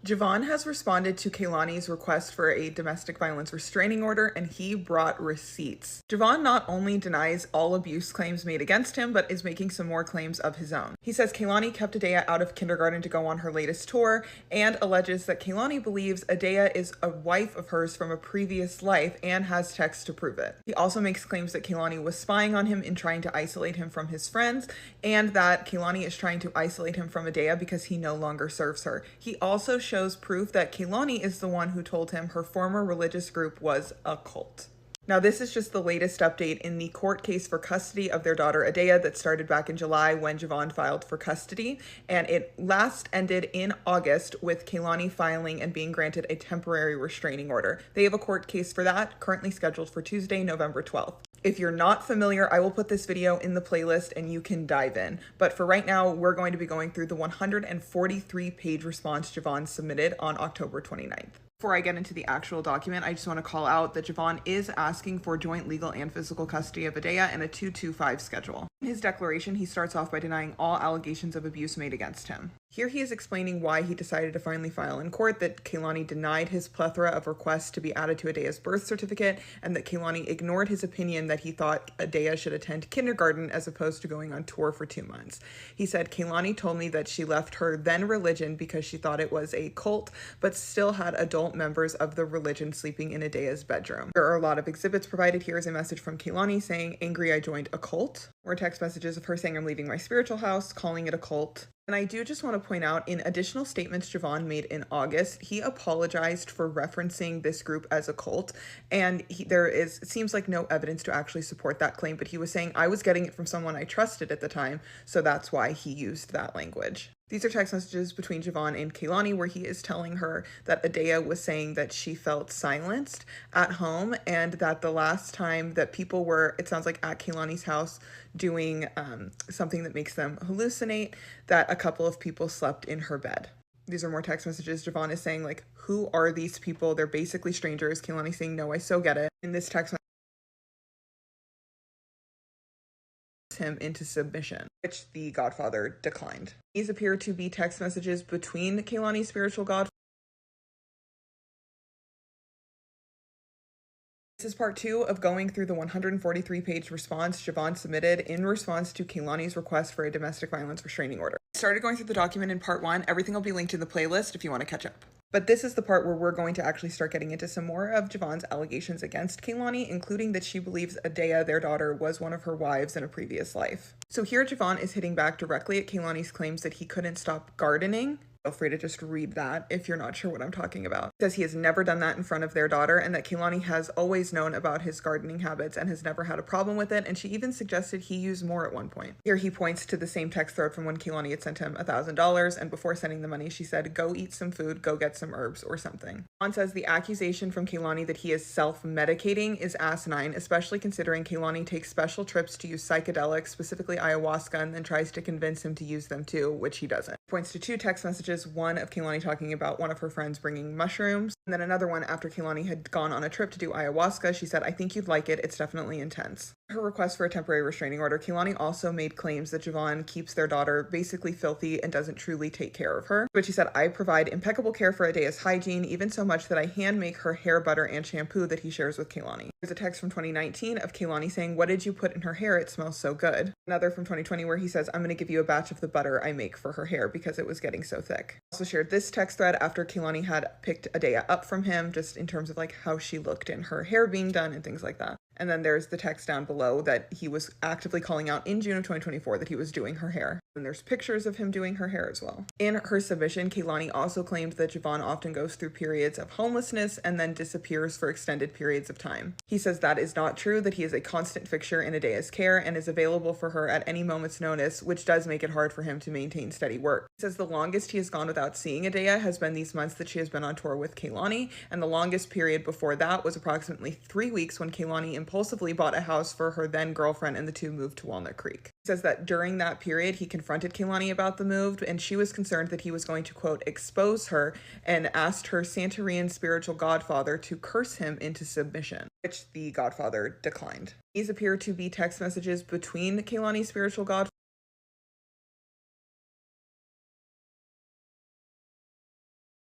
Javon has responded to Kehalni's request for a domestic violence restraining order, and he brought receipts. Javon not only denies all abuse claims made against him, but is making some more claims of his own. He says Kehalni kept Adea out of kindergarten to go on her latest tour, and alleges that Kehalni believes Adea is a wife of hers from a previous life and has texts to prove it. He also makes claims that Kehalni was spying on him and trying to isolate him from his friends, and that Kehalni is trying to isolate him from Adea because he no longer serves her. He also shows proof that Kehalni is the one who told him her former religious group was a cult. Now, this is just the latest update in the court case for custody of their daughter Adea that started back in July when Javon filed for custody, and it last ended in August with Kehalni filing and being granted a temporary restraining order. They have a court case for that currently scheduled for Tuesday, November 12th. If you're not familiar, I will put this video in the playlist and you can dive in. But for right now, we're going to be going through the 143-page response Javon submitted on October 29th. Before I get into the actual document, I just want to call out that Javon is asking for joint legal and physical custody of Adea and a 2-2-5 schedule. In his declaration, he starts off by denying all allegations of abuse made against him. Here he is explaining why he decided to finally file in court that Kehalni denied his plethora of requests to be added to Adea's birth certificate, and that Kehalni ignored his opinion that he thought Adea should attend kindergarten as opposed to going on tour for 2 months. He said, Kehalni told me that she left her then religion because she thought it was a cult, but still had adult members of the religion sleeping in Adea's bedroom. There are a lot of exhibits provided. Here is a message from Kehalni saying, angry I joined a cult, or text messages of her saying I'm leaving my spiritual house, calling it a cult. And I do just want to point out, in additional statements Javon made in August, he apologized for referencing this group as a cult, and it seems like no evidence to actually support that claim, but he was saying, I was getting it from someone I trusted at the time, so that's why he used that language. These are text messages between Javon and Kehalni where he is telling her that Adea was saying that she felt silenced at home, and that the last time that people were, it sounds like, at Kehalni's house doing something that makes them hallucinate, that a couple of people slept in her bed. These are more text messages. Javon is saying, like, who are these people? They're basically strangers. Kehalni saying, no, I so get it. In this text him into submission, which the godfather declined. These appear to be text messages between Kehalni's spiritual godfather. This is part 2 of going through the 143-page response Javon submitted in response to Kehalni's request for a domestic violence restraining order. I started going through the document in part 1. Everything will be linked in the playlist if you want to catch up. But this is the part where we're going to actually start getting into some more of Javon's allegations against Kehalni, including that she believes Adea, their daughter, was one of her wives in a previous life. So here Javon is hitting back directly at Kehalni's claims that he couldn't stop gardening. Feel free to just read that if you're not sure what I'm talking about. He says he has never done that in front of their daughter, and that Kehalni has always known about his gardening habits and has never had a problem with it, and she even suggested he use more at one point. Here he points to the same text thread from when Kehalni had sent him $1,000, and before sending the money she said, go eat some food, go get some herbs or something. Javon says the accusation from Kehalni that he is self-medicating is asinine, especially considering Kehalni takes special trips to use psychedelics, specifically ayahuasca, and then tries to convince him to use them too, which he doesn't. He points to 2 text messages, one of Kehalni talking about one of her friends bringing mushrooms, and then another one after Kehalni had gone on a trip to do ayahuasca. She said, I think you'd like it, it's definitely intense. Her request for a temporary restraining order, Kehalni also made claims that Javon keeps their daughter basically filthy and doesn't truly take care of her. But she said, I provide impeccable care for Adea's hygiene, even so much that I hand make her hair butter and shampoo that he shares with Kehalni. There's a text from 2019 of Kehalni saying, what did you put in her hair? It smells so good. Another from 2020 where he says, I'm going to give you a batch of the butter I make for her hair because it was getting so thick. Also shared this text thread after Kehalni had picked Adea up from him, just in terms of like how she looked in her hair being done and things like that. And then there's the text down below that he was actively calling out in June of 2024 that he was doing her hair. And there's pictures of him doing her hair as well. In her submission, Kehalni also claimed that Javon often goes through periods of homelessness and then disappears for extended periods of time. He says that is not true, that he is a constant fixture in Adea's care and is available for her at any moment's notice, which does make it hard for him to maintain steady work. He says the longest he has gone without seeing Adea has been these months that she has been on tour with Kehalni, and the longest period before that was approximately 3 weeks when Kehalni impulsively bought a house for her then girlfriend and the two moved to Walnut Creek. He says that during that period he confronted Kehalni about the move, and she was concerned that he was going to, quote, expose her, and asked her Santerian spiritual godfather to curse him into submission, which the godfather declined. These appear to be text messages between Kehalni's spiritual godfather